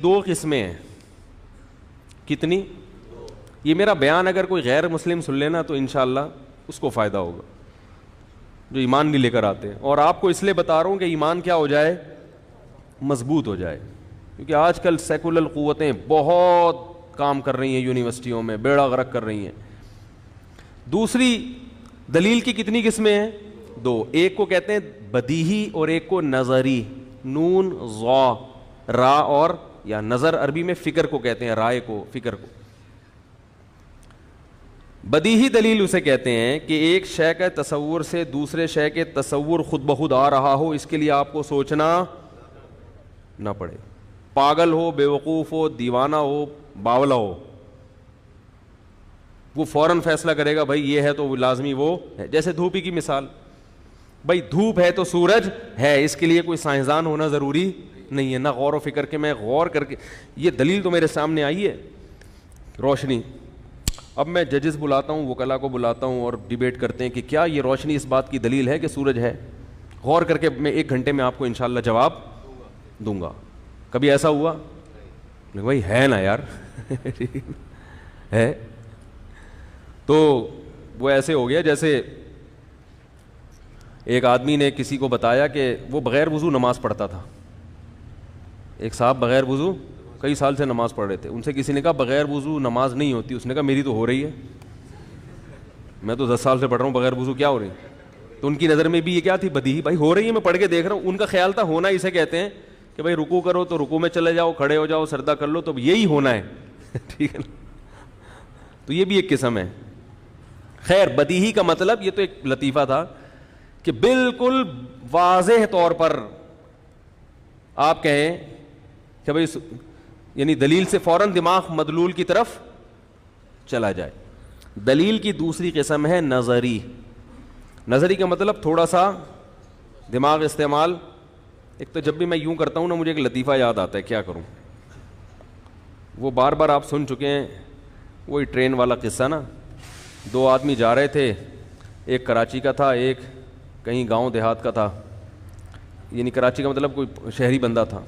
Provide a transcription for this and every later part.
دو قسمیں ہیں. کتنی؟ یہ میرا بیان اگر کوئی غیر مسلم سن لینا تو انشاءاللہ اس کو فائدہ ہوگا, جو ایمان نہیں لے کر آتے. اور آپ کو اس لیے بتا رہا ہوں کہ ایمان کیا ہو جائے, مضبوط ہو جائے, کیونکہ آج کل سیکولر قوتیں بہت کام کر رہی ہیں, یونیورسٹیوں میں بیڑا غرق کر رہی ہیں. دوسری دلیل کی کتنی قسمیں ہیں؟ دو. ایک کو کہتے ہیں بدیہی اور ایک کو نظری. نون ضا را اور یا نظر عربی میں فکر کو کہتے ہیں, رائے کو, فکر کو. بدیہی دلیل اسے کہتے ہیں کہ ایک شے کے تصور سے دوسرے شے کے تصور خود بخود آ رہا ہو, اس کے لیے آپ کو سوچنا نہ پڑے. پاگل ہو, بے وقوف ہو, دیوانہ ہو, باولا ہو, وہ فوراً فیصلہ کرے گا بھائی یہ ہے تو لازمی وہ ہے. جیسے دھوپ کی مثال, بھائی دھوپ ہے تو سورج ہے, اس کے لیے کوئی سائنسدان ہونا ضروری نہیں ہے, نہ غور و فکر کے. میں غور کر کے یہ دلیل تو میرے سامنے آئی ہے, روشنی. اب میں ججز بلاتا ہوں, وکلا کو بلاتا ہوں اور ڈیبیٹ کرتے ہیں کہ کیا یہ روشنی اس بات کی دلیل ہے کہ سورج ہے. غور کر کے میں 1 گھنٹے میں آپ کو انشاءاللہ جواب دوں گا. کبھی ایسا ہوا؟ بھائی ہے نا یار ہے. تو وہ ایسے ہو گیا جیسے ایک آدمی نے کسی کو بتایا کہ وہ بغیر وضو نماز پڑھتا تھا. ایک صاحب بغیر وضو کئی سال سے نماز پڑھ رہے تھے. ان سے کسی نے کہا بغیر وضو نماز نہیں ہوتی. اس نے کہا میری تو ہو رہی ہے, میں تو 10 سال سے پڑھ رہا ہوں, بغیر وضو کیا ہو رہی. تو ان کی نظر میں بھی یہ کیا تھی, بدیہی. بھائی ہو رہی ہے, میں پڑھ کے دیکھ رہا ہوں. ان کا خیال تھا ہونا اسے کہتے ہیں کہ بھائی رکوع کرو تو رکوع میں چلے جاؤ, کھڑے ہو جاؤ, سجدہ کر لو, تو یہی ہونا ہے ٹھیک ہے نا. تو یہ بھی ایک قسم ہے. خیر, بدیہی کا مطلب یہ تو ایک لطیفہ تھا کہ بالکل واضح طور پر آپ کہیں کہ بھائی یعنی دلیل سے فوراً دماغ مدلول کی طرف چلا جائے. دلیل کی دوسری قسم ہے نظری. نظری کا مطلب تھوڑا سا دماغ استعمال. ایک تو جب بھی میں یوں کرتا ہوں نا مجھے ایک لطیفہ یاد آتا ہے, کیا کروں, وہ بار بار آپ سن چکے ہیں, وہی ٹرین والا قصہ نا. 2 آدمی جا رہے تھے, ایک کراچی کا تھا, ایک کہیں گاؤں دیہات کا تھا. یعنی کراچی کا مطلب کوئی شہری بندہ تھا.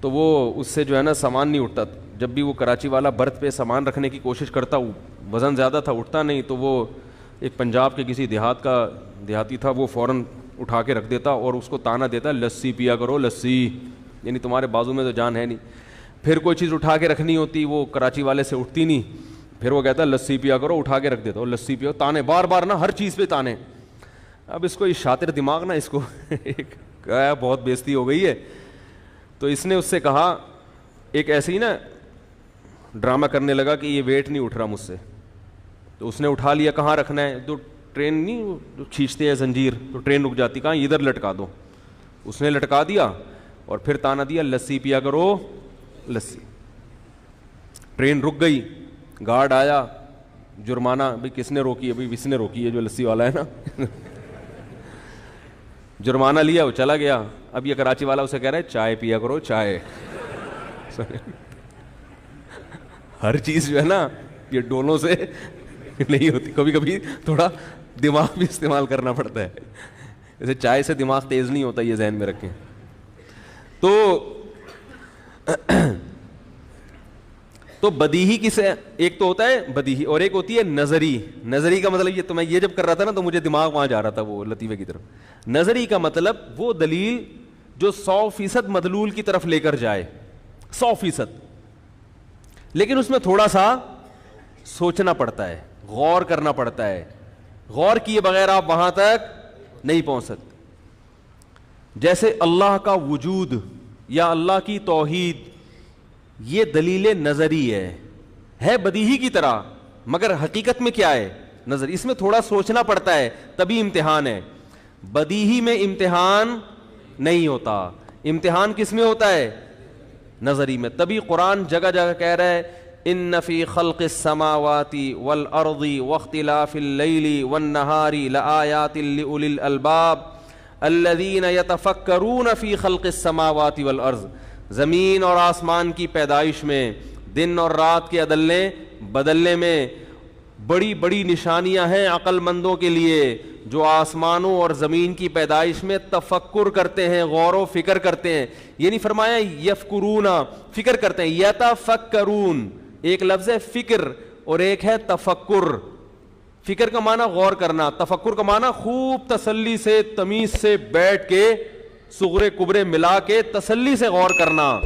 تو وہ اس سے جو ہے نا سامان نہیں اٹھتا. جب بھی وہ کراچی والا برتھ پہ سامان رکھنے کی کوشش کرتا, وزن زیادہ تھا, اٹھتا نہیں. تو وہ ایک پنجاب کے کسی دیہاتی تھا, وہ فوراً اٹھا کے رکھ دیتا اور اس کو تانا دیتا لسی پیا کرو لسی, یعنی تمہارے بازو میں تو جان ہے نہیں. پھر کوئی چیز اٹھا کے رکھنی ہوتی, وہ کراچی والے سے اٹھتی نہیں, پھر وہ کہتا لسی پیا کرو, اٹھا کے رکھ دیتا اور لسی پیو, تانے بار بار نا, ہر چیز پہ تانے. اب اس کو یہ شاطر دماغ نا, اس کو بہت بےزتی ہو گئی ہے. تو اس نے اس سے کہا, ایک ایسے ہی نا ڈرامہ کرنے لگا کہ یہ ویٹ نہیں اٹھ رہا مجھ سے. تو اس نے اٹھا لیا, کہاں رکھنا ہے, تو ٹرین نہیں کھینچتے ہیں زنجیر, تو ٹرین رک جاتی, کہاں ادھر لٹکا دو. اس نے لٹکا دیا اور پھر تانا دیا لسی پیا کرو لسی. ٹرین رک گئی, گارڈ آیا, جرمانہ. بھائی کس نے روکی ہے؟ بھائی اس نے روکی ہے جو لسی والا ہے نا جرمانہ لیا, وہ چلا گیا. اب یہ کراچی والا اسے کہہ رہا ہے چائے پیا کرو چائے ہر چیز جو ہے نا یہ ڈولوں سے نہیں ہوتی, کبھی کبھی تھوڑا دماغ بھی استعمال کرنا پڑتا ہے. جیسے چائے سے دماغ تیز نہیں ہوتا, یہ ذہن میں رکھیں. تو بدیہی کسے, ایک تو ہوتا ہے بدیہی اور ایک ہوتی ہے نظری. نظری کا مطلب یہ, تو میں یہ جب کر رہا تھا نا تو مجھے دماغ وہاں جا رہا تھا وہ لطیفے کی طرف. نظری کا مطلب وہ دلیل جو 100% مدلول کی طرف لے کر جائے, 100%, لیکن اس میں تھوڑا سا سوچنا پڑتا ہے, غور کرنا پڑتا ہے. غور کیے بغیر آپ وہاں تک نہیں پہنچ سکتے. جیسے اللہ کا وجود یا اللہ کی توحید, یہ دلیل نظری ہے بدیہی کی طرح, مگر حقیقت میں کیا ہے نظر. اس میں تھوڑا سوچنا پڑتا ہے, تبھی امتحان ہے. بدیہی میں امتحان نہیں ہوتا, امتحان کس میں ہوتا ہے؟ نظری میں. تبھی قرآن جگہ جگہ کہہ رہا ہے ان فی خلق السماوات والارض واختلاف اللیل والنہار لآیات لأولی الالباب الذین یتفکرون فی خلق السماوات والارض. زمین اور آسمان کی پیدائش میں, دن اور رات کے بدلنے میں بڑی بڑی نشانیاں ہیں عقل مندوں کے لیے جو آسمانوں اور زمین کی پیدائش میں تفکر کرتے ہیں, غور و فکر کرتے ہیں. یہ نہیں فرمایا یفکرون, فکر کرتے ہیں, یتفکرون. ایک لفظ ہے فکر اور ایک ہے تفکر. فکر کا معنی غور کرنا, تفکر کا معنی خوب تسلی سے تمیز سے بیٹھ کے صغرے کبرے ملا کے تسلی سے غور کرنا.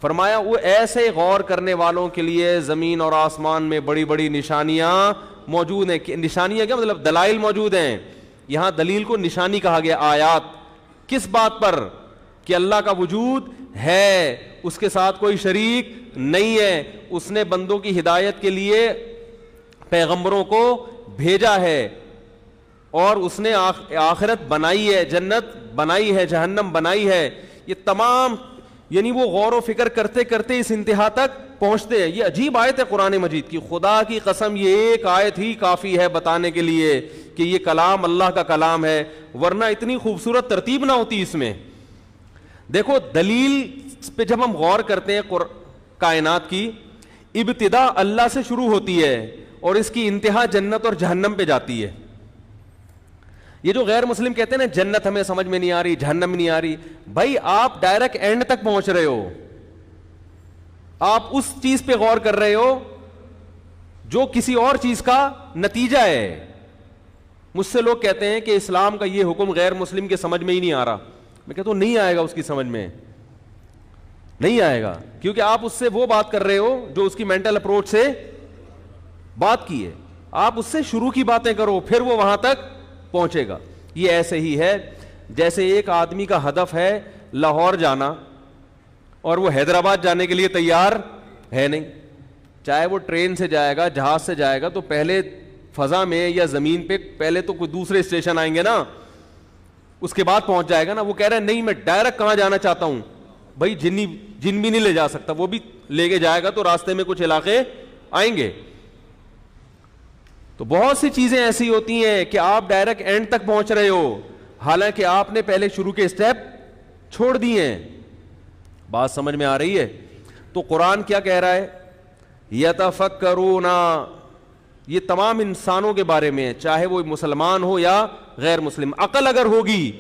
فرمایا وہ ایسے غور کرنے والوں کے لیے زمین اور آسمان میں بڑی بڑی نشانیاں موجود ہیں. نشانیاں کیا مطلب؟ دلائل موجود ہیں. یہاں دلیل کو نشانی کہا گیا. آیات کس بات پر؟ کہ اللہ کا وجود ہے, اس کے ساتھ کوئی شریک نہیں ہے, اس نے بندوں کی ہدایت کے لیے پیغمبروں کو بھیجا ہے, اور اس نے آخرت بنائی ہے, جنت بنائی ہے, جہنم بنائی ہے. یہ تمام یعنی وہ غور و فکر کرتے کرتے اس انتہا تک پہنچتے ہیں. یہ عجیب آیت ہے قرآن مجید کی. خدا کی قسم یہ ایک آیت ہی کافی ہے بتانے کے لیے کہ یہ کلام اللہ کا کلام ہے, ورنہ اتنی خوبصورت ترتیب نہ ہوتی اس میں. دیکھو دلیل پہ جب ہم غور کرتے ہیں کائنات کی, ابتدا اللہ سے شروع ہوتی ہے اور اس کی انتہا جنت اور جہنم پہ جاتی ہے. یہ جو غیر مسلم کہتے ہیں نا جنت ہمیں سمجھ میں نہیں آ رہی, جہنم نہیں آ رہی, بھائی آپ ڈائریکٹ اینڈ تک پہنچ رہے ہو. آپ اس چیز پہ غور کر رہے ہو جو کسی اور چیز کا نتیجہ ہے. مجھ سے لوگ کہتے ہیں کہ اسلام کا یہ حکم غیر مسلم کے سمجھ میں ہی نہیں آ رہا. میں کہتا ہوں نہیں آئے گا, اس کی سمجھ میں نہیں آئے گا, کیونکہ آپ اس سے وہ بات کر رہے ہو جو اس کی مینٹل اپروچ سے بات کی ہے. آپ اس سے شروع کی باتیں کرو, پھر وہ وہاں تک پہنچے گا. یہ ایسے ہی ہے جیسے ایک آدمی کا ہدف ہے لاہور جانا اور وہ حیدرآباد جانے کے لیے تیار ہے نہیں. چاہے وہ ٹرین سے جائے گا, جہاز سے جائے گا, تو پہلے فضا میں یا زمین پہ پہلے تو کوئی دوسرے اسٹیشن آئیں گے نا, اس کے بعد پہنچ جائے گا نا. وہ کہہ رہا ہے نہیں میں ڈائریکٹ کہاں جانا چاہتا ہوں. بھائی جن بھی نہیں لے جا سکتا, وہ بھی لے کے جائے گا تو راستے میں کچھ علاقے آئیں گے. تو بہت سی چیزیں ایسی ہوتی ہیں کہ آپ ڈائریکٹ اینڈ تک پہنچ رہے ہو, حالانکہ آپ نے پہلے شروع کے اسٹیپ چھوڑ دیے ہیں. بات سمجھ میں آ رہی ہے؟ تو قرآن کیا کہہ رہا ہے؟ یتفکرون, یہ تمام انسانوں کے بارے میں ہے, چاہے وہ مسلمان ہو یا غیر مسلم. عقل اگر ہوگی,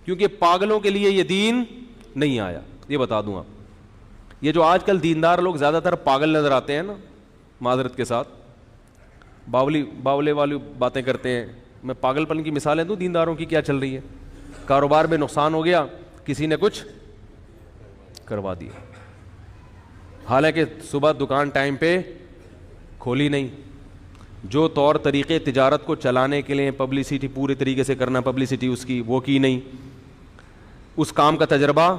کیونکہ پاگلوں کے لیے یہ دین نہیں آیا. یہ بتا دوں آپ, یہ جو آج کل دیندار لوگ زیادہ تر پاگل نظر آتے ہیں نا, معذرت کے ساتھ, باولے والی باتیں کرتے ہیں. میں پاگل پن کی مثالیں دوں دینداروں کی کیا چل رہی ہے. کاروبار میں نقصان ہو گیا, کسی نے کچھ کروا دیا, حالانکہ صبح دکان ٹائم پہ کھولی نہیں. جو طور طریقے تجارت کو چلانے کے لیے پبلسٹی پورے طریقے سے کرنا, پبلسٹی اس کی وہ کی نہیں, اس کام کا تجربہ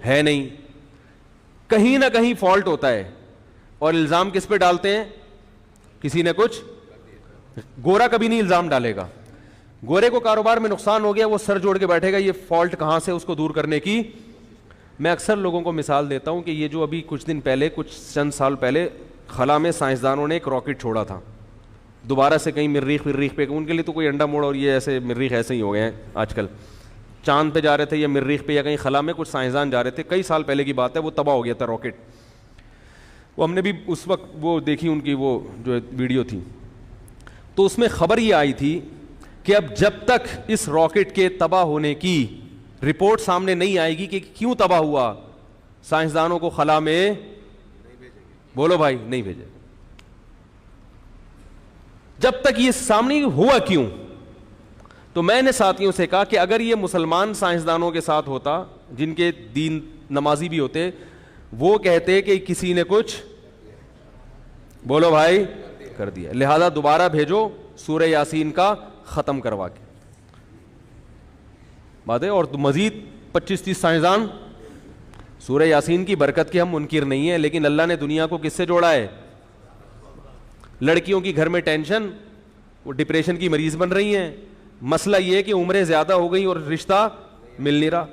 ہے نہیں. کہیں نہ کہیں فالٹ ہوتا ہے, اور الزام کس پہ ڈالتے ہیں؟ کسی نے کچھ. گورا کبھی نہیں الزام ڈالے گا. گورے کو کاروبار میں نقصان ہو گیا, وہ سر جوڑ کے بیٹھے گا یہ فالٹ کہاں سے, اس کو دور کرنے کی. میں اکثر لوگوں کو مثال دیتا ہوں کہ یہ جو ابھی کچھ دن پہلے, کچھ چند سال پہلے خلا میں سائنسدانوں نے ایک راکٹ چھوڑا تھا, دوبارہ سے کہیں مریخ پہ, ان کے لیے تو کوئی انڈا موڑ اور یہ ایسے مریخ ایسے ہی ہو گئے ہیں آج کل. چاند پہ جا رہے تھے یا مریخ پہ یا کہیں خلا میں, کچھ سائنسدان جا رہے تھے, کئی سال پہلے کی بات ہے, وہ تباہ ہو گیا تھا راکٹ. وہ ہم نے بھی اس وقت وہ دیکھی, ان کی وہ جو ویڈیو تھی, تو اس میں خبر یہ آئی تھی کہ اب جب تک اس راکٹ کے تباہ ہونے کی رپورٹ سامنے نہیں آئے گی کہ کیوں تباہ ہوا, سائنسدانوں کو خلا میں بولو بھائی نہیں بھیجے. جب تک یہ سامنے ہوا کیوں. تو میں نے ساتھیوں سے کہا کہ اگر یہ مسلمان سائنسدانوں کے ساتھ ہوتا جن کے دین نمازی بھی ہوتے, وہ کہتے کہ کسی نے کچھ بولو بھائی کر دیا, لہذا دوبارہ بھیجو سورہ یاسین کا ختم کروا کے بات ہے. اور مزید 25-30 سائنسدان. سورہ یاسین کی برکت کے ہم منکر نہیں ہیں, لیکن اللہ نے دنیا کو کس سے جوڑا ہے؟ لڑکیوں کی گھر میں ٹینشن, وہ ڈپریشن کی مریض بن رہی ہیں. مسئلہ یہ ہے کہ عمریں زیادہ ہو گئی اور رشتہ مل نہیں رہا,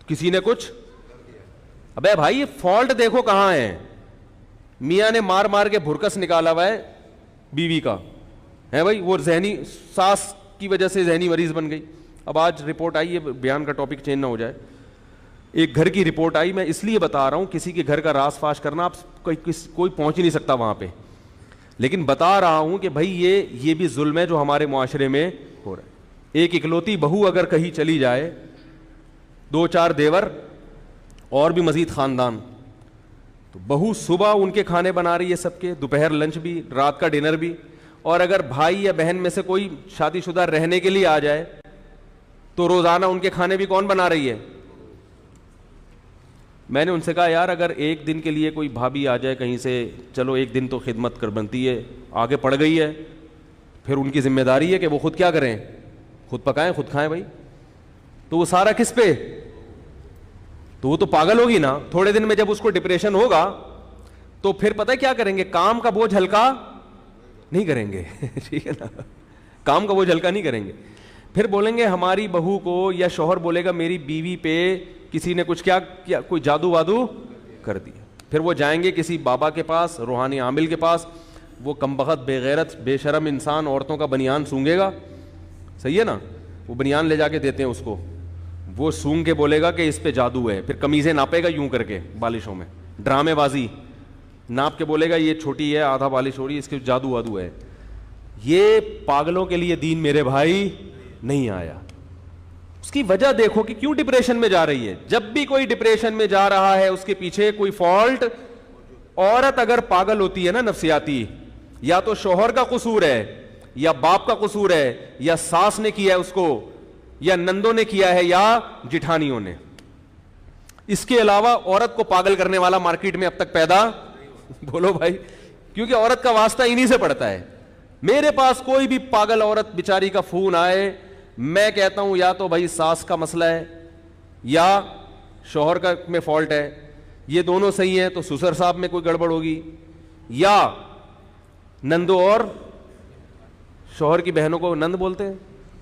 کسی نے کچھ. ابے بھائی یہ فالٹ دیکھو کہاں ہے. میاں نے مار مار کے بھرکس نکالا ہوا ہے بیوی کا, ہے بھائی, وہ ذہنی ساس کی وجہ سے ذہنی مریض بن گئی. اب آج رپورٹ آئی ہے, بیان کا ٹاپک چینج نہ ہو جائے, ایک گھر کی رپورٹ آئی. میں اس لیے بتا رہا ہوں, کسی کے گھر کا راز فاش کرنا, آپ کوئی پہنچ ہی نہیں سکتا وہاں پہ, لیکن بتا رہا ہوں کہ بھائی یہ بھی ظلم ہے جو ہمارے معاشرے میں ہو رہا ہے. ایک اکلوتی بہو اگر کہیں چلی جائے, 2-4 دیور اور بھی مزید خاندان, تو بہو صبح ان کے کھانے بنا رہی ہے سب کے, دوپہر لنچ بھی, رات کا ڈنر بھی, اور اگر بھائی یا بہن میں سے کوئی شادی شدہ رہنے کے لیے آ جائے تو روزانہ ان کے کھانے بھی کون بنا رہی ہے؟ میں نے ان سے کہا یار اگر ایک دن کے لیے کوئی بھابھی آ جائے کہیں سے, چلو ایک دن تو خدمت کر بنتی ہے, آگے پڑ گئی ہے, پھر ان کی ذمہ داری ہے کہ وہ خود کیا کریں, خود پکائیں خود کھائیں بھائی, تو وہ سارا کس پہ؟ تو وہ تو پاگل ہوگی نا. تھوڑے دن میں جب اس کو ڈپریشن ہوگا تو پھر پتہ کیا کریں گے, کام کا بوجھ ہلکا نہیں کریں گے ٹھیک ہے نا, کام کا بوجھ ہلکا نہیں کریں گے. پھر بولیں گے ہماری بہو کو, یا شوہر بولے گا میری بیوی پہ کسی نے کچھ کیا کوئی جادو وادو کر دیا. پھر وہ جائیں گے کسی بابا کے پاس, روحانی عامل کے پاس, وہ کمبخت بے غیرت بے شرم انسان عورتوں کا بنیان سونگے گا, صحیح ہے نا, وہ بنیان لے جا کے دیتے ہیں اس کو, وہ سونگ کے بولے گا کہ اس پہ جادو ہے, پھر قمیضیں ناپے گا یوں کر کے بالشوں میں, ڈرامے بازی ناپ کے بولے گا یہ چھوٹی ہے آدھا بالش ہو رہی ہے, اس کے جادو وادو ہے. یہ پاگلوں کے لیے دین میرے بھائی نہیں آیا. اس کی وجہ دیکھو کہ کیوں ڈپریشن میں جا رہی ہے. جب بھی کوئی ڈپریشن میں جا رہا ہے اس کے پیچھے کوئی فالٹ. عورت اگر پاگل ہوتی ہے نا نفسیاتی, یا تو شوہر کا قصور ہے, یا باپ کا قصور ہے, یا ساس نے کیا ہے اس کو, یا نندوں نے کیا ہے, یا جٹھانیوں نے. اس کے علاوہ عورت کو پاگل کرنے والا مارکیٹ میں اب تک پیدا بولو بھائی, کیونکہ عورت کا واسطہ انہی سے پڑتا ہے. میرے پاس کوئی بھی پاگل عورت بیچاری کا فون آئے, میں کہتا ہوں یا تو بھائی ساس کا مسئلہ ہے یا شوہر کا میں فالٹ ہے, یہ دونوں صحیح ہیں تو سسر صاحب میں کوئی گڑبڑ ہوگی, یا نندو اور شوہر کی بہنوں کو نند بولتے ہیں,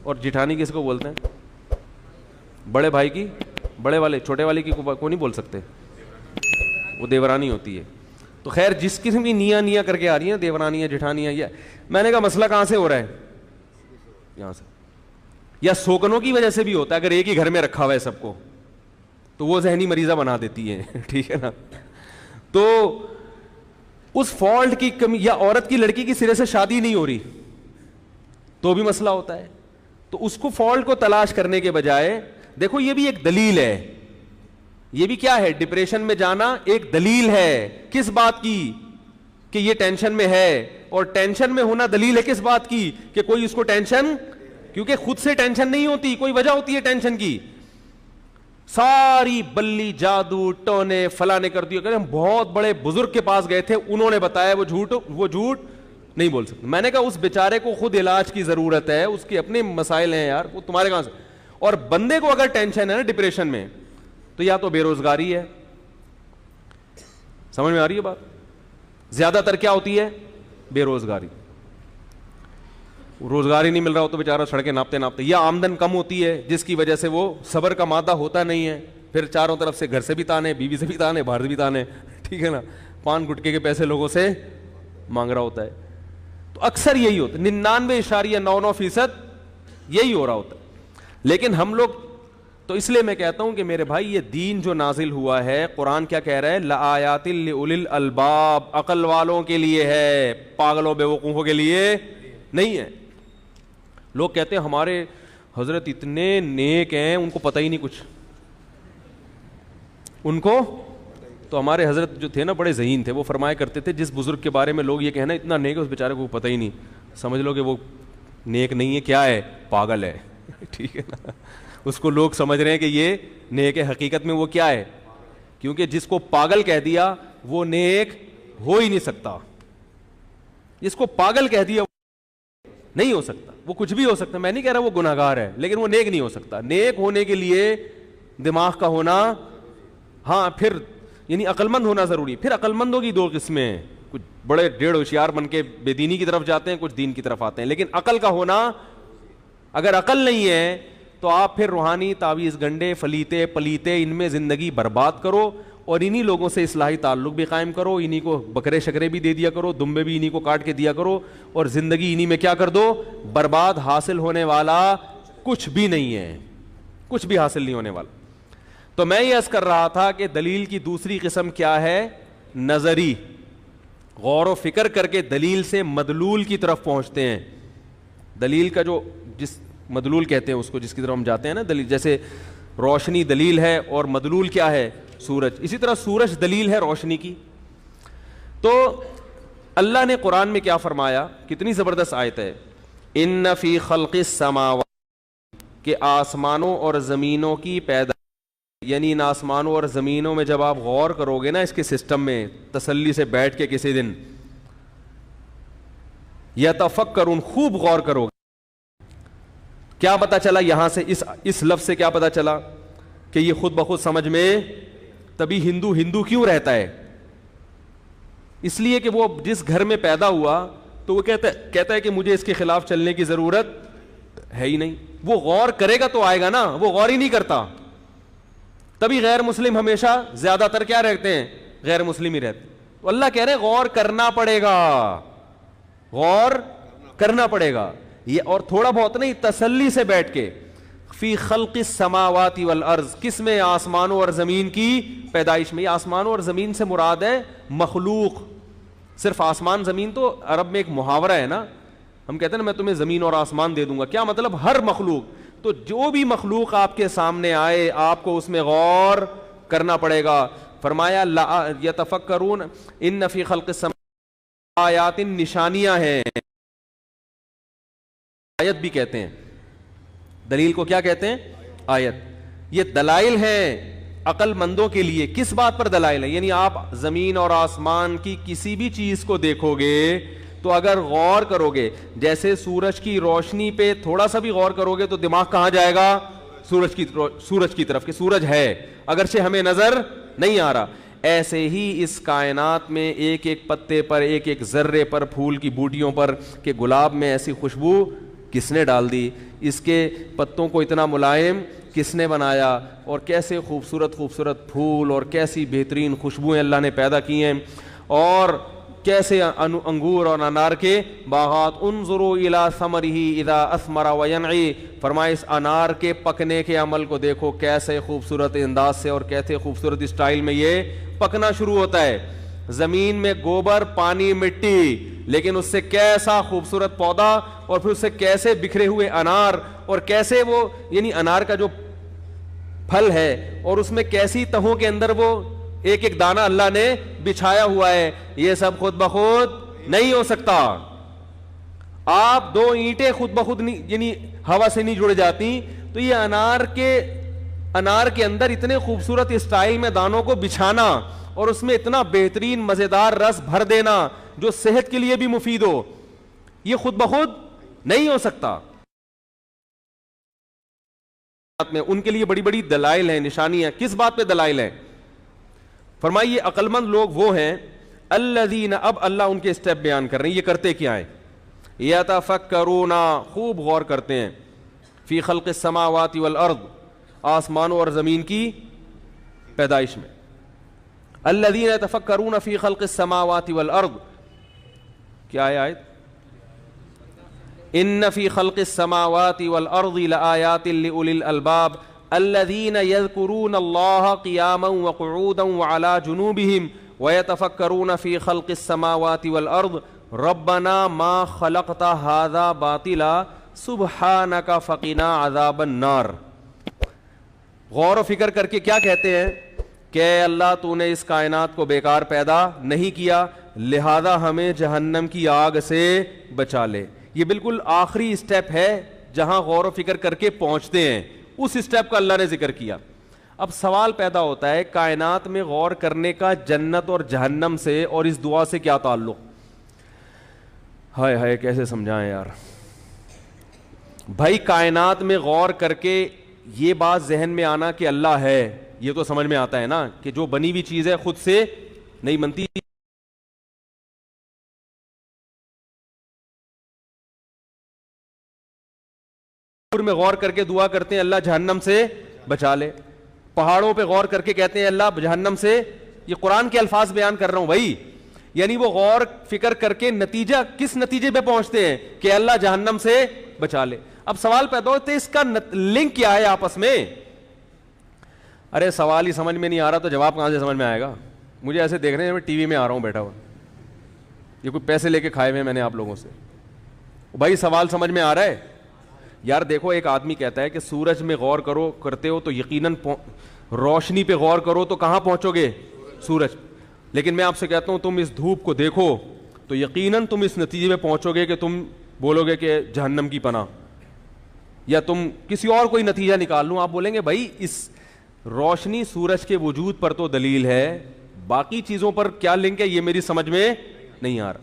اور جٹھانی کس کو بولتے ہیں؟ بڑے بھائی کی, بڑے والے چھوٹے والے کی کو نہیں بول سکتے, وہ دیورانی ہوتی ہے. تو خیر جس قسم کی نیا کر کے آ رہی ہیں دیورانیاں جٹھانیاں, یہ میں نے کہا مسئلہ کہاں سے ہو رہا ہے؟ یہاں سے. یا سوکنوں کی وجہ سے بھی ہوتا ہے, اگر ایک ہی گھر میں رکھا ہوا ہے سب کو تو وہ ذہنی مریضہ بنا دیتی ہے ٹھیک ہے نا. تو اس فالٹ کی کمی, یا عورت کی لڑکی کی سرے سے شادی نہیں ہو رہی تو بھی مسئلہ ہوتا ہے. تو اس کو فالٹ کو تلاش کرنے کے بجائے دیکھو یہ بھی ایک دلیل ہے, یہ بھی کیا ہے, ڈپریشن میں جانا ایک دلیل ہے. کس بات کی؟ کہ یہ ٹینشن میں ہے, اور ٹینشن میں ہونا دلیل ہے کس بات کی؟ کہ کوئی اس کو ٹینشن, کیونکہ خود سے ٹینشن نہیں ہوتی, کوئی وجہ ہوتی ہے ٹینشن کی. ساری بلی جادو ٹونے فلانے کر دیا. ہم بہت بڑے بزرگ کے پاس گئے تھے, انہوں نے بتایا وہ جھوٹ نہیں بول سکتے. میں نے کہا اس بیچارے کو خود علاج کی ضرورت ہے, اس کے اپنے مسائل ہیں یار, وہ تمہارے کہاں سے. اور بندے کو اگر ٹینشن ہے نا ڈپریشن میں, تو یا تو بے روزگاری ہے, سمجھ میں آ رہی ہے بات؟ زیادہ تر کیا ہوتی ہے؟ بے روزگاری. روزگار ہی نہیں مل رہا ہو تو بیچارہ سڑکیں ناپتے ناپتے, یا آمدن کم ہوتی ہے جس کی وجہ سے وہ صبر کا مادہ ہوتا نہیں ہے, پھر چاروں طرف سے گھر سے بھی تانے, بیوی سے بھی تانے, باہر سے بھی تانے, ٹھیک ہے نا, پان گٹکے کے پیسے لوگوں سے مانگ رہا ہوتا ہے. تو اکثر یہی ہوتا ہے, 99.99% یہی ہو رہا ہوتا ہے. لیکن ہم لوگ تو, اس لیے میں کہتا ہوں کہ میرے بھائی یہ دین جو نازل ہوا ہے, قرآن کیا کہہ رہا ہے؟ لآیات لأولی الالباب, عقل والوں کے لیے ہے, پاگلوں بے وقوفوں کے لیے نہیں ہے. لوگ کہتے ہیں ہمارے حضرت اتنے نیک ہیں ان کو پتہ ہی نہیں کچھ. ان کو تو ہمارے حضرت جو تھے نا بڑے ذہین تھے, وہ فرمایا کرتے تھے جس بزرگ کے بارے میں لوگ یہ کہنا اتنا نیک ہے اس بیچارے کو پتہ ہی نہیں, سمجھ لو کہ وہ نیک نہیں ہے, کیا ہے؟ پاگل ہے ٹھیک ہے نا. اس کو لوگ سمجھ رہے ہیں کہ یہ نیک ہے, حقیقت میں وہ کیا ہے؟ کیونکہ جس کو پاگل کہہ دیا وہ نیک ہو ہی نہیں سکتا. جس کو پاگل کہہ دیا نہیں ہو سکتا, وہ کچھ بھی ہو سکتا. میں نہیں کہہ رہا وہ گناہگار ہے, لیکن وہ نیک نہیں ہو سکتا. نیک ہونے کے لیے دماغ کا ہونا, ہاں پھر یعنی عقل مند ہونا ضروری. پھر عقل مندوں کی 2 قسمیں, کچھ بڑے ڈیڑھ ہوشیار بن کے بے دینی کی طرف جاتے ہیں, کچھ دین کی طرف آتے ہیں. لیکن عقل کا ہونا, اگر عقل نہیں ہے تو آپ پھر روحانی تعویذ گنڈے فلیتے پلیتے ان میں زندگی برباد کرو, اور انہی لوگوں سے اصلاحی تعلق بھی قائم کرو, انہی کو بکرے شکرے بھی دے دیا کرو, دمبے بھی انہی کو کاٹ کے دیا کرو, اور زندگی انہی میں کیا کر دو, برباد. حاصل ہونے والا کچھ بھی نہیں ہے, کچھ بھی حاصل نہیں ہونے والا. تو میں یہ عرض کر رہا تھا کہ دلیل کی دوسری قسم کیا ہے؟ نظری. غور و فکر کر کے دلیل سے مدلول کی طرف پہنچتے ہیں. دلیل کا جو مدلول کہتے ہیں اس کو جس کی طرف ہم جاتے ہیں نا دلیل. جیسے روشنی دلیل ہے اور مدلول کیا ہے؟ سورج. اسی طرح سورج دلیل ہے روشنی کی. تو اللہ نے قرآن میں کیا فرمایا, کتنی زبردست آیت ہے, ان فی خلق السماوات, کہ آسمانوں اور زمینوں کی پیدا, یعنی ان آسمانوں اور زمینوں میں جب آپ غور کرو گے نا اس کے سسٹم میں تسلی سے بیٹھ کے کسی دن, یتفکرون, خوب غور کرو گے, کیا پتا چلا یہاں سے اس لفظ سے کیا پتا چلا کہ یہ خود بخود سمجھ میں, تبھی ہندو کیوں رہتا ہے؟ اس لیے کہ وہ جس گھر میں پیدا ہوا تو وہ کہتا ہے کہ مجھے اس کے خلاف چلنے کی ضرورت ہے ہی نہیں. وہ غور کرے گا تو آئے گا نا, وہ غور ہی نہیں کرتا. تبھی غیر مسلم ہمیشہ زیادہ تر کیا رہتے ہیں؟ غیر مسلم ہی رہتے. تو اللہ کہہ رہے ہیں غور کرنا پڑے گا, غور کرنا پڑے گا. یہ اور تھوڑا بہت نہیں, تسلی سے بیٹھ کے, فی خلق السماوات والارض, کس میں؟ آسمانوں اور زمین کی پیدائش میں. یہ آسمانوں اور زمین سے مراد ہے مخلوق. صرف آسمان زمین تو عرب میں ایک محاورہ ہے نا, ہم کہتے ہیں نا میں تمہیں زمین اور آسمان دے دوں گا, کیا مطلب؟ ہر مخلوق. تو جو بھی مخلوق آپ کے سامنے آئے آپ کو اس میں غور کرنا پڑے گا. فرمایا یتفکرون ان فی خلق السماوات آیات, نشانیاں ہیں. آیت بھی کہتے ہیں, دلیل کو کیا کہتے ہیں؟ آیت. یہ دلائل ہیں عقل مندوں کے لیے. کس بات پر دلائل ہے؟ یعنی آپ زمین اور آسمان کی کسی بھی چیز کو دیکھو گے تو اگر غور کرو گے, جیسے سورج کی روشنی پہ تھوڑا سا بھی غور کرو گے تو دماغ کہاں جائے گا؟ سورج کی طرف, کہ سورج ہے اگرچہ ہمیں نظر نہیں آ رہا. ایسے ہی اس کائنات میں ایک ایک پتے پر, ایک ایک ذرے پر, پھول کی بوٹیوں پر, کہ گلاب میں ایسی خوشبو کس نے ڈال دی, اس کے پتوں کو اتنا ملائم کس نے بنایا, اور کیسے خوبصورت خوبصورت پھول اور کیسی بہترین خوشبوئیں اللہ نے پیدا کی ہیں, اور کیسے انگور اور انار کے باغات. انظروا الی ثمرہ اذا اثمر وینعی, فرمائے اس انار کے پکنے کے عمل کو دیکھو, کیسے خوبصورت انداز سے اور کیسے خوبصورت اسٹائل میں یہ پکنا شروع ہوتا ہے. زمین میں گوبر, پانی, مٹی, لیکن اس سے کیسا خوبصورت پودا, اور پھر اس سے کیسے بکھرے ہوئے انار, اور کیسے وہ یعنی انار کا جو پھل ہے اور اس میں کیسی تہوں کے اندر وہ ایک ایک دانہ اللہ نے بچھایا ہوا ہے. یہ سب خود بخود نہیں ہو سکتا. آپ دو اینٹیں خود بخود نہیں, یعنی ہوا سے نہیں جڑ جاتی. تو یہ انار کے اندر اتنے خوبصورت اسٹائل میں دانوں کو بچھانا اور اس میں اتنا بہترین مزیدار رس بھر دینا جو صحت کے لیے بھی مفید ہو, یہ خود بخود نہیں ہو سکتا. میں ان کے لیے بڑی بڑی دلائل ہیں, نشانیاں. کس بات پہ دلائل ہیں؟ فرمائیے عقل مند لوگ وہ ہیں الذین, اب اللہ ان کے اسٹیپ بیان کر رہے ہیں, یہ کرتے کیا ہیں؟ یتفکرون, خوب غور کرتے ہیں, فی خلق السماوات والارض, آسمانوں اور زمین کی پیدائش میں. الذین یتفکرون فی خلق السماوات والارض, کیا ہے آیت؟ ان فی خلق السماوات والارض لآیات لأولی الالباب الذین یذکرون اللہ قیاما وقعودا وعلی جنوبہم ویتفکرون فی خلق السماوات والارض ربنا ما خلقت ھذا باطلا سبحانک فقنا عذاب النار. غور و فکر کر کے کیا کہتے ہیں کہ اللہ تو نے اس کائنات کو بیکار پیدا نہیں کیا, لہذا ہمیں جہنم کی آگ سے بچا لے. یہ بالکل آخری اسٹیپ ہے جہاں غور و فکر کر کے پہنچتے ہیں, اس اسٹیپ کا اللہ نے ذکر کیا. اب سوال پیدا ہوتا ہے کائنات میں غور کرنے کا جنت اور جہنم سے اور اس دعا سے کیا تعلق؟ ہائے ہائے کیسے سمجھائیں یار بھائی. کائنات میں غور کر کے یہ بات ذہن میں آنا کہ اللہ ہے, یہ تو سمجھ میں آتا ہے نا کہ جو بنی ہوئی چیز ہے خود سے نہیں بنتی. میں غور کر کے دعا کرتے ہیں اللہ جہنم سے بچا لے. پہاڑوں پہ غور کر کے کہتے ہیں اللہ جہنم سے. یہ قرآن کے الفاظ بیان کر رہا ہوں بھائی. یعنی وہ غور فکر کر کے نتیجہ کس نتیجے پہ پہنچتے ہیں کہ اللہ جہنم سے بچا لے. اب سوال پیدا ہوتا ہے اس کا لنک کیا ہے آپس میں؟ ارے سوال ہی سمجھ میں نہیں آ رہا تو جواب کہاں سے سمجھ میں آئے گا؟ مجھے ایسے دیکھ رہے ہیں میں ٹی وی میں آ رہا ہوں بیٹھا ہوا, یہ کوئی پیسے لے کے کھائے ہوئے میں نے آپ لوگوں سے. بھائی سوال سمجھ میں آ رہا ہے یار دیکھو ایک آدمی کہتا ہے کہ سورج میں غور کرتے ہو تو یقیناً روشنی پہ غور کرو تو کہاں پہنچو گے؟ سورج. لیکن میں آپ سے کہتا ہوں تم اس دھوپ کو دیکھو تو یقیناً تم اس نتیجے پہ پہنچو گے کہ تم بولو گے کہ جہنم کی پناہ, یا تم کسی اور کوئی نتیجہ نکال لوں, آپ بولیں گے بھائی اس روشنی سورج کے وجود پر تو دلیل ہے, باقی چیزوں پر کیا لنک ہے یہ میری سمجھ میں نہیں آ رہا.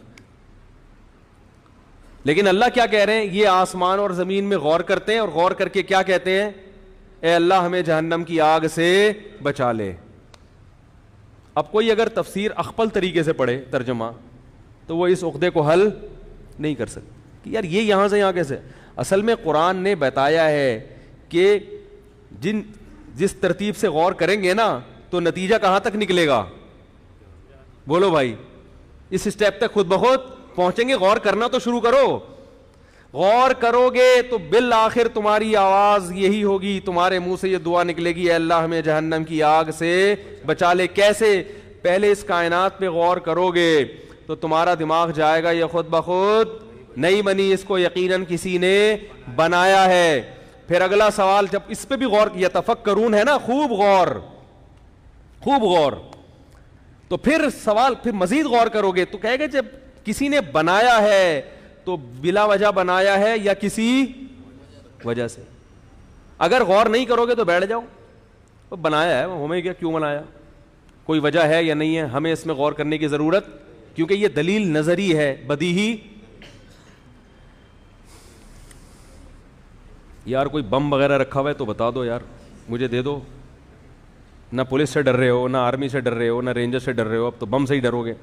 لیکن اللہ کیا کہہ رہے ہیں, یہ آسمان اور زمین میں غور کرتے ہیں اور غور کر کے کیا کہتے ہیں, اے اللہ ہمیں جہنم کی آگ سے بچا لے. اب کوئی اگر تفسیر اخپل طریقے سے پڑھے ترجمہ تو وہ اس عقدے کو حل نہیں کر سکتے کہ یار یہ یہاں سے یہاں کیسے. اصل میں قرآن نے بتایا ہے کہ جس ترتیب سے غور کریں گے نا تو نتیجہ کہاں تک نکلے گا, بولو بھائی, اس اسٹیپ تک خود بخود پہنچیں گے. غور کرنا تو شروع کرو, غور کرو گے تو بالآخر تمہاری آواز یہی ہوگی, تمہارے منہ سے یہ دعا نکلے گی, اے اللہ ہمیں جہنم کی آگ سے بچا لے. کیسے؟ پہلے اس کائنات پہ غور کرو گے تو تمہارا دماغ جائے گا یہ خود بخود نہیں بنی, اس کو یقیناً کسی نے بنایا ہے. پھر اگلا سوال جب اس پہ بھی غور کیا, تفکرون ہے نا, خوب غور, تو پھر سوال پھر مزید غور کرو گے تو کہے گا جب کسی نے بنایا ہے تو بلا وجہ بنایا ہے یا کسی وجہ سے. اگر غور نہیں کرو گے تو بیٹھ جاؤ, تو بنایا ہے ہمیں کیا, کیوں بنایا, کوئی وجہ ہے یا نہیں ہے, ہمیں اس میں غور کرنے کی ضرورت, کیونکہ یہ دلیل نظری ہے, بدیہی. یار کوئی بم وغیرہ رکھا ہوا ہے تو بتا دو یار, مجھے دے دو. نہ پولیس سے ڈر رہے ہو, نہ آرمی سے ڈر رہے ہو, نہ رینجر سے ڈر رہے ہو, اب تو بم سے ہی ڈرو گے.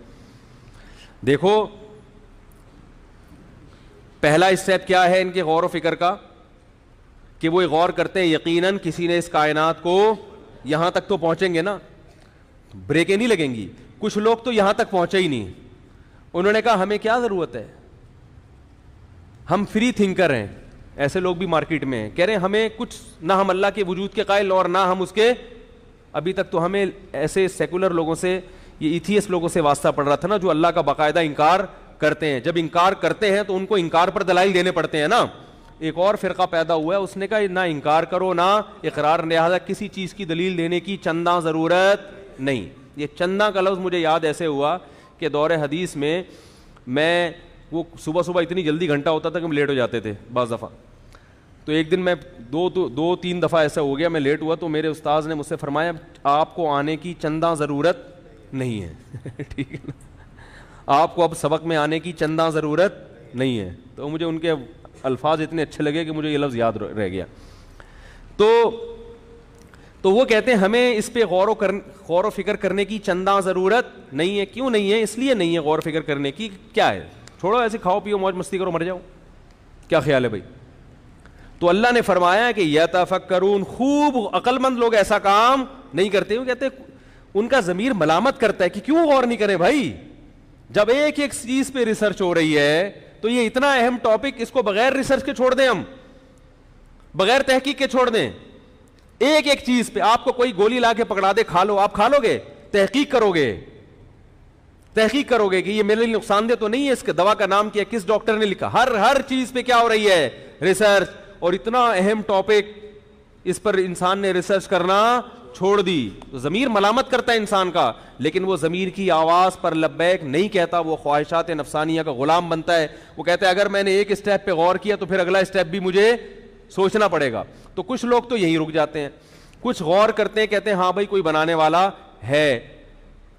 دیکھو پہلا اسٹیپ کیا ہے ان کے غور و فکر کا, کہ وہ غور کرتے ہیں یقیناً کسی نے اس کائنات کو, یہاں تک تو پہنچیں گے نا, بریکیں نہیں لگیں گی. کچھ لوگ تو یہاں تک پہنچے ہی نہیں, انہوں نے کہا ہمیں کیا ضرورت ہے, ہم فری تھنکر ہیں. ایسے لوگ بھی مارکیٹ میں ہیں, کہہ رہے ہیں ہمیں کچھ نہ, ہم اللہ کے وجود کے قائل اور نہ ہم اس کے. ابھی تک تو ہمیں ایسے سیکولر لوگوں سے, یہ ایتھیسٹ لوگوں سے واسطہ پڑ رہا تھا نا, جو اللہ کا باقاعدہ انکار کرتے ہیں. جب انکار کرتے ہیں تو ان کو انکار پر دلائل دینے پڑتے ہیں نا. ایک اور فرقہ پیدا ہوا ہے, اس نے کہا نہ انکار کرو نہ اقرار, لہذا کسی چیز کی دلیل دینے کی چندہ ضرورت نہیں. یہ چندہ کا لفظ مجھے یاد ایسے ہوا کہ دور حدیث میں وہ صبح اتنی جلدی گھنٹہ ہوتا تھا کہ ہم لیٹ ہو جاتے تھے بعض دفعہ. تو ایک دن میں دو تین دفعہ ایسا ہو گیا, میں لیٹ ہوا تو میرے استاذ نے مجھ سے فرمایا آپ کو آنے کی چندہ ضرورت نہیں ہے. ٹھیک ہے نا, آپ کو اب سبق میں آنے کی چندہ ضرورت نہیں ہے. تو مجھے ان کے الفاظ اتنے اچھے لگے کہ مجھے یہ لفظ یاد رہ گیا. تو وہ کہتے ہیں ہمیں اس پہ غور و فکر کرنے کی چندہ ضرورت نہیں ہے. کیوں نہیں ہے؟ اس لیے نہیں ہے غور و فکر کرنے کی. کیا ہے, چھوڑو ایسے کھاؤ پیو موج مستی کرو مر جاؤ, کیا خیال ہے بھائی. تو اللہ نے فرمایا کہ یتفکرون, خوب عقل مند لوگ ایسا کام نہیں کرتے. وہ کہتے ان کا ضمیر ملامت کرتا ہے کہ کیوں غور نہیں کریں بھائی, جب ایک ایک چیز پہ ریسرچ ہو رہی ہے تو یہ اتنا اہم ٹاپک, اس کو بغیر ریسرچ کے چھوڑ دیں, ہم بغیر تحقیق کے چھوڑ دیں. ایک ایک چیز پہ آپ کو کوئی گولی لا کے پکڑا دے, کھا لو, آپ کھا لو گے؟ تحقیق کرو گے کہ یہ میرے لیے نقصان دہ تو نہیں ہے, اس کے دوا کا نام کیا, کس ڈاکٹر نے لکھا. ہر چیز پہ کیا ہو رہی ہے, ریسرچ. اور اتنا اہم ٹاپک, اس پر انسان نے ریسرچ کرنا چھوڑ دی. تو ضمیر ملامت کرتا ہے انسان کا, لیکن وہ ضمیر کی آواز پر لبیک نہیں کہتا, وہ خواہشات نفسانیہ کا غلام بنتا ہے. وہ کہتا ہے اگر میں نے ایک اسٹیپ پہ غور کیا تو پھر اگلا اسٹیپ بھی مجھے سوچنا پڑے گا. تو کچھ لوگ تو یہیں رک جاتے ہیں, کچھ غور کرتے ہیں, کہتے ہیں ہاں بھائی کوئی بنانے والا ہے,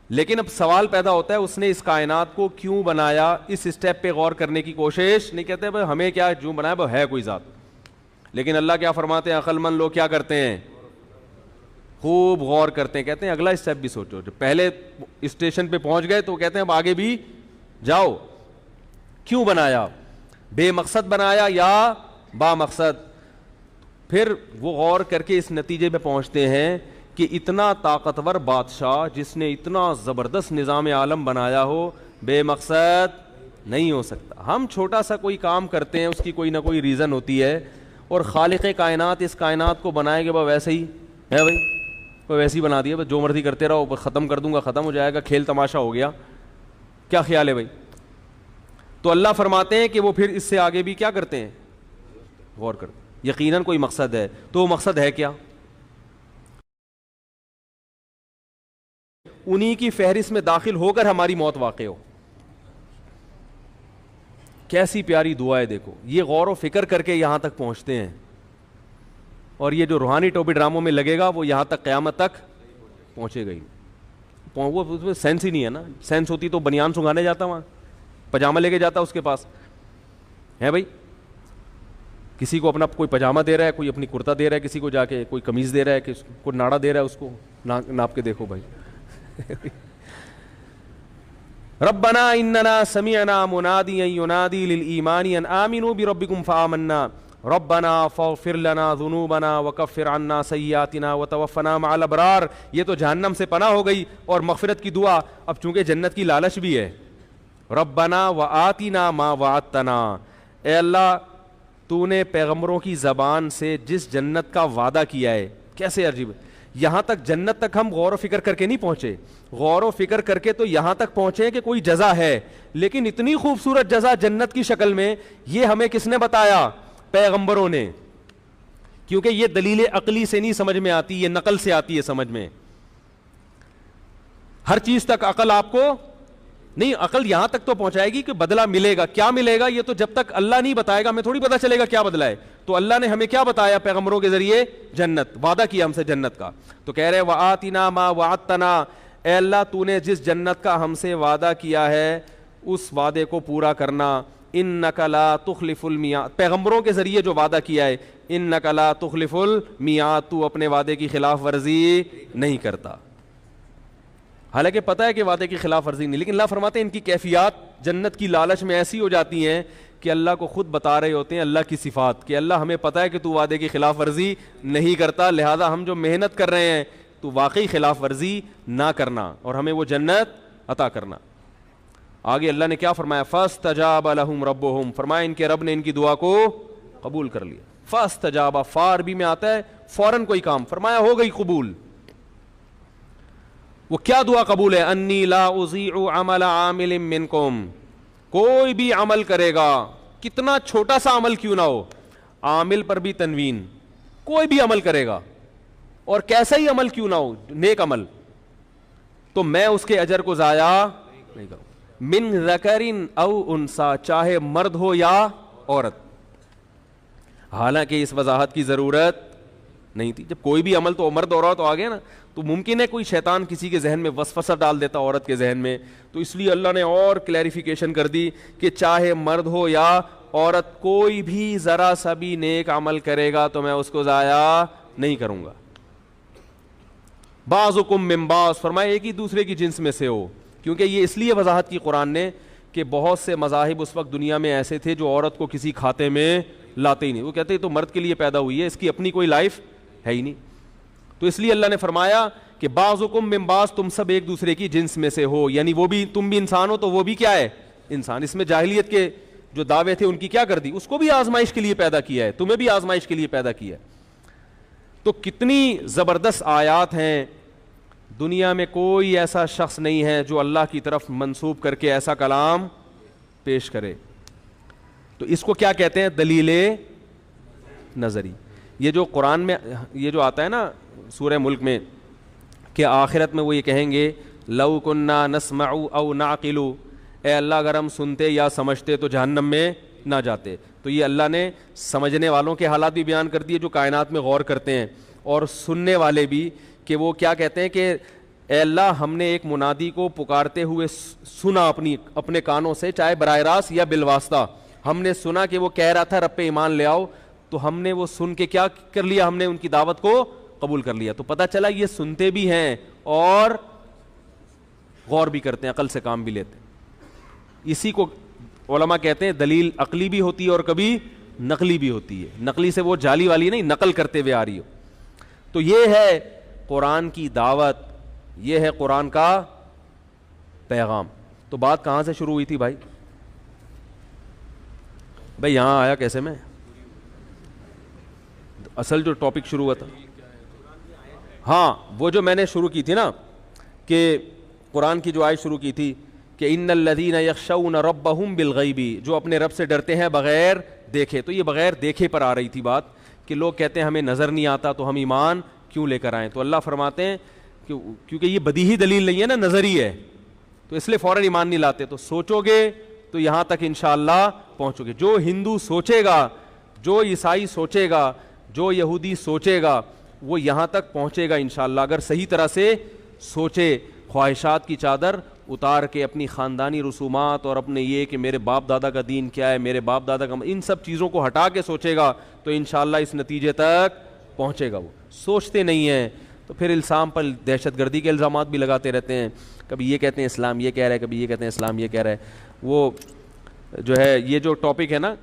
لیکن اب سوال پیدا ہوتا ہے اس نے اس کائنات کو کیوں بنایا, اس اسٹیپ پہ غور کرنے کی کوشش نہیں. کہتے ہیں ہمیں کیا, جو بنایا وہ ہے کوئی ذات. لیکن اللہ کیا فرماتے ہیں, عقل مند لوگ کیا کرتے ہیں, خوب غور کرتے ہیں, کہتے ہیں اگلا اسٹیپ بھی سوچو. جو پہلے اسٹیشن پہ پہنچ گئے تو کہتے ہیں اب آگے بھی جاؤ. کیوں بنایا, بے مقصد بنایا یا با مقصد. پھر وہ غور کر کے اس نتیجے پہ پہنچتے ہیں کہ اتنا طاقتور بادشاہ جس نے اتنا زبردست نظام عالم بنایا ہو, بے مقصد نہیں ہو سکتا. ہم چھوٹا سا کوئی کام کرتے ہیں, اس کی کوئی نہ کوئی ریزن ہوتی ہے, اور خالق کائنات اس کائنات کو بنائے گا ویسے ہی ہے بھائی, وہ ویسے ہی بنا دیا, بس جو مرضی کرتے رہو, ختم کر دوں گا, ختم ہو جائے گا, کھیل تماشا ہو گیا. کیا خیال ہے بھائی. تو اللہ فرماتے ہیں کہ وہ پھر اس سے آگے بھی کیا کرتے ہیں, غور کرتے ہیں. یقیناً کوئی مقصد ہے. تو وہ مقصد ہے کیا؟ انہی کی فہرست میں داخل ہو کر ہماری موت واقع ہو. کیسی پیاری دعا ہے دیکھو. یہ غور و فکر کر کے یہاں تک پہنچتے ہیں, اور یہ جو روحانی ٹوپی ڈراموں میں لگے گا وہ یہاں تک قیامت تک پہنچے گا ہی. وہ اس میں سینس ہی نہیں ہے نا. سینس ہوتی تو بنیان سنگانے جاتا, وہاں پجامہ لے کے جاتا اس کے پاس ہے بھائی. کسی کو اپنا کوئی پجامہ دے رہا ہے, کوئی اپنی کرتا دے رہا ہے, کسی کو جا کے کوئی قمیض دے رہا ہے, کوئی ناڑا دے رہا ہے, اس کو ناپ کے دیکھو بھائی. ربنا اننا سمعنا منادیا ینادی للایمان ان آمنوا بربکم فآمنا ربنا فاغفر لنا ذنوبنا وکفر عنا سیئاتنا وتوفنا مع الابرار. یہ تو جہنم سے پناہ ہو گئی اور مغفرت کی دعا. اب چونکہ جنت کی لالچ بھی ہے, ربنا وآتنا ما وعدتنا, اے اللہ تو نے پیغمبروں کی زبان سے جس جنت کا وعدہ کیا ہے. کیسے عجیب. یہاں تک جنت تک ہم غور و فکر کر کے نہیں پہنچے. غور و فکر کر کے تو یہاں تک پہنچے کہ کوئی جزا ہے, لیکن اتنی خوبصورت جزا جنت کی شکل میں, یہ ہمیں کس نے بتایا؟ پیغمبروں نے. کیونکہ یہ دلیل عقلی سے نہیں سمجھ میں آتی, یہ نقل سے آتی ہے سمجھ میں. ہر چیز تک عقل آپ کو نہیں, عقل یہاں تک تو پہنچائے گی کہ بدلہ ملے گا. کیا ملے گا یہ تو جب تک اللہ نہیں بتائے گا ہمیں تھوڑی پتہ چلے گا کیا بدلہ ہے. تو اللہ نے ہمیں کیا بتایا پیغمبروں کے ذریعے؟ جنت. وعدہ کیا ہم سے جنت کا. تو کہہ رہے وآتنا ما وعدتنا, اے اللہ تو نے جس جنت کا ہم سے وعدہ کیا ہے اس وعدے کو پورا کرنا. انک لا تخلف المیعاد, پیغمبروں کے ذریعے جو وعدہ کیا ہے, انک لا تخلف المیعاد, تو اپنے وعدے کی خلاف ورزی نہیں کرتا. حالانکہ پتہ ہے کہ وعدے کی خلاف ورزی نہیں, لیکن اللہ فرماتے ہیں ان کی کیفیات جنت کی لالچ میں ایسی ہو جاتی ہیں کہ اللہ کو خود بتا رہے ہوتے ہیں اللہ کی صفات, کہ اللہ ہمیں پتہ ہے کہ تو وعدے کی خلاف ورزی نہیں کرتا, لہذا ہم جو محنت کر رہے ہیں تو واقعی خلاف ورزی نہ کرنا اور ہمیں وہ جنت عطا کرنا. آگے اللہ نے کیا فرمایا؟ فاستجاب لهم ربهم, فرمایا ان کے رب نے ان کی دعا کو قبول کر لیا. فاستجاب, فا عربی میں آتا ہے فوراً کوئی کام, فرمایا ہو گئی قبول. وہ کیا دعا قبول ہے؟ انی لا اضیع عمل عامل منکم, کوئی بھی عمل کرے گا کتنا چھوٹا سا عمل کیوں نہ ہو, عامل پر بھی تنوین, کوئی بھی عمل کرے گا اور کیسا ہی عمل کیوں نہ ہو, نیک عمل, تو میں اس کے اجر کو ضائع نہیں کروں. من ذکر او انسا, چاہے مرد ہو یا عورت. حالانکہ اس وضاحت کی ضرورت نہیں تھی. جب کوئی بھی عمل تو مرد اور عورت آ گیا نا, تو ممکن ہے کوئی شیطان کسی کے ذہن میں وسوسہ ڈال دیتا عورت کے ذہن میں, تو اس لیے اللہ نے اور کلیریفیکیشن کر دی کہ چاہے مرد ہو یا عورت, کوئی بھی ذرا سا بھی نیک عمل کرے گا تو میں اس کو ضائع نہیں کروں گا. بعضکم من بعض, فرمایا ایک ہی دوسرے کی جنس میں سے ہو. کیونکہ یہ اس لیے وضاحت کی قرآن نے کہ بہت سے مذاہب اس وقت دنیا میں ایسے تھے جو عورت کو کسی کھاتے میں لاتے ہی نہیں. وہ کہتے ہیں تو مرد کے لیے پیدا ہوئی ہے, اس کی اپنی کوئی لائف ہے ہی نہیں. تو اس لیے اللہ نے فرمایا کہ بعضکم من بعض, تم سب ایک دوسرے کی جنس میں سے ہو, یعنی وہ بھی, تم بھی انسان ہو تو وہ بھی کیا ہے؟ انسان. اس میں جاہلیت کے جو دعوے تھے ان کی کیا کر دی, اس کو بھی آزمائش کے لیے پیدا کیا ہے, تمہیں بھی آزمائش کے لیے پیدا کیا ہے. تو کتنی زبردست آیات ہیں. دنیا میں کوئی ایسا شخص نہیں ہے جو اللہ کی طرف منسوب کر کے ایسا کلام پیش کرے. تو اس کو کیا کہتے ہیں؟ دلیل نظری. یہ جو قرآن میں یہ جو آتا ہے نا سورہ ملک میں کہ آخرت میں وہ یہ کہیں گے لو کننا نسمع او نعقل, اے اللہ اگر ہم سنتے یا سمجھتے تو جہنم میں نہ جاتے. تو یہ اللہ نے سمجھنے والوں کے حالات بھی بیان کر دیے جو کائنات میں غور کرتے ہیں, اور سننے والے بھی کہ وہ کیا کہتے ہیں کہ اے اللہ ہم نے ایک منادی کو پکارتے ہوئے سنا اپنے کانوں سے, چاہے براہ راست یا بالواسطہ, ہم نے سنا کہ وہ کہہ رہا تھا رب پہ ایمان لے آؤ, تو ہم نے وہ سن کے کیا کر لیا, ہم نے ان کی دعوت کو قبول کر لیا. تو پتہ چلا یہ سنتے بھی ہیں اور غور بھی کرتے ہیں, عقل سے کام بھی لیتے ہیں. اسی کو علماء کہتے ہیں دلیل عقلی بھی ہوتی ہے اور کبھی نقلی بھی ہوتی ہے. نقلی سے وہ جعلی والی نہیں, نقل کرتے ہوئے آ رہی ہو. تو یہ ہے قرآن کی دعوت, یہ ہے قرآن کا پیغام. تو بات کہاں سے شروع ہوئی تھی بھائی؟ بھائی یہاں آیا کیسے میں؟ اصل جو ٹاپک شروع ہوا تھا, ہاں وہ جو میں نے شروع کی تھی نا کہ قرآن کی جو آیت شروع کی تھی کہ ان الذین یخشون ربہم بالغیب, جو اپنے رب سے ڈرتے ہیں بغیر دیکھے. تو یہ بغیر دیکھے پر آ رہی تھی بات کہ لوگ کہتے ہیں ہمیں نظر نہیں آتا تو ہم ایمان کیوں لے کر آئیں. تو اللہ فرماتے ہیں کہ کیونکہ یہ بدیہی دلیل نہیں ہے نا, نظری ہے, تو اس لیے فوراً ایمان نہیں لاتے. تو سوچو گے تو یہاں تک انشاءاللہ پہنچو گے. جو ہندو سوچے گا, جو عیسائی سوچے گا, جو یہودی سوچے گا, وہ یہاں تک پہنچے گا انشاءاللہ, اگر صحیح طرح سے سوچے. خواہشات کی چادر اتار کے اپنی خاندانی رسومات اور اپنے یہ کہ میرے باپ دادا کا دین کیا ہے, میرے باپ دادا کا, ان سب چیزوں کو ہٹا کے سوچے گا تو انشاءاللہ اس نتیجے تک پہنچے گا. وہ سوچتے نہیں ہیں تو پھر الزام پر دہشت گردی کے الزامات بھی لگاتے رہتے ہیں. کبھی یہ کہتے ہیں اسلام یہ کہہ رہا ہے, کبھی یہ کہتے ہیں اسلام یہ کہہ رہا ہے. وہ جو ہے یہ جو ٹاپک ہے نا